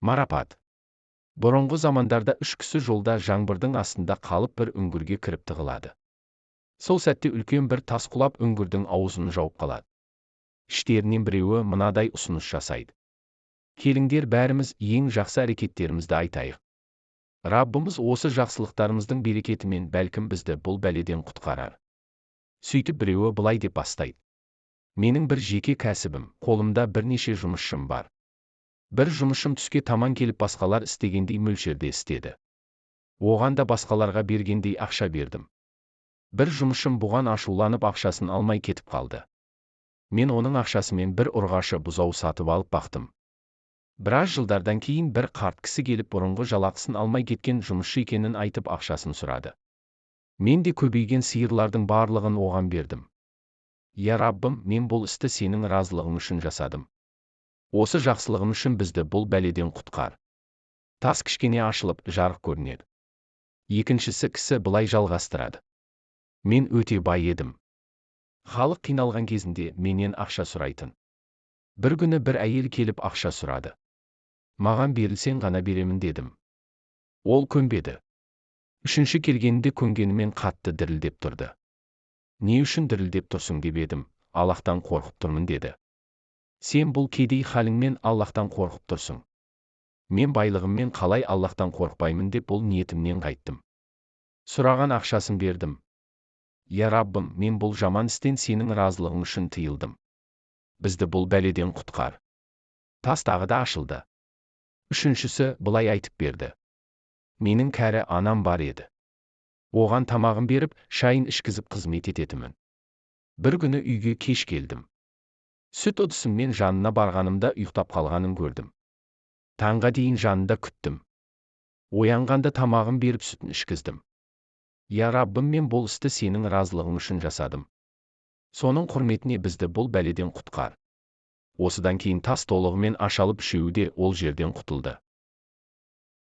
Марапат. Бұрынғы замандарда 3 кісі жолда жаңбырдың астында қалып бір үңгірге кіріп тығылады. Сол сәтте үлкен бір тас құлап үңгірдің аузын жауып қалады. Іштерінен біреуі мынадай ұсыныс жасайды. Келіңдер бәріміз ең жақсы әрекеттерімізді айтайық. Раббымыз осы жақсылықтарымыздың берекетімен бәлкім бізді бұл бәледен құтқарар. Сөйтіп біреуі былай деп бастайды. Менің бір жеке кәсібім, қолымда бірнеше жұмысшым бар. Бір жұмысшым түске таман келіп басқалар істегендей мөлшерде істеді. Оған да басқаларға бергендей ақша бердім. Бір жұмысшым бұған ашуланып ақшасын алмай кетіп қалды. Мен оның ақшасымен бір ұрғашы бұзау сатып алып бақтым. Біраз жылдардан кейін бір қарт кісі келіп бұрынғы жалақысын алмай кеткен жұмысшы екенін айтып ақшасын сұрады. Мен де көбейген сиырлардың барлығын оған бердім. Я Раббым, мен бұл істі сенің разылығың үшін жасадым. Осы жақсылығым үшін бізді бұл бәледен құтқар. Тас кішкене ашылып, жарық көрінеді. Екіншісі кісі былай жалғастырады. Мен өте бай едім. Халық қиналған кезінде менен ақша сұрайтын. Бір күні бір әйел келіп ақша сұрады. Маған берілсең ғана беремін дедім. Ол көнбеді. Үшінші келгенінде көнгенімен қатты дірілдеп тұрды. Не үшін дірілдеп тұрсың деп едім, Аллахтан қорқып тұрмын деді. Сен бұл кедей халіңмен Аллахтан қорқып тұрсың. Мен байлығыммен қалай Аллахтан қорқпаймын деп бұл ниетімнен қайттым. Сұраған ақшасын бердім. Я Раббым, мен бұл жаман істен сенің разылығың үшін тыйылдым. Бізді бұл бәледен құтқар. Тас тағы да ашылды. Үшіншісі былай айтып берді. Менің кәрі анам бар еді. Оған тамағын беріп, шайын ішкізіп қызмет ететімін. Бір күні үйге кеш келдім. Сүт ыдысымен жанына барғанымда ұйықтап қалғанын көрдім. Таңға дейін жанында күттім. Оянғанда тамағын беріп сүтін ішкіздім. Я Раббым, мен бұл істі сенің разылығың үшін жасадым. Соның құрметіне бізді бұл бәледен құтқар. Осыдан кейін тас толығымен ашалып үшеуі де ол жерден құтылды.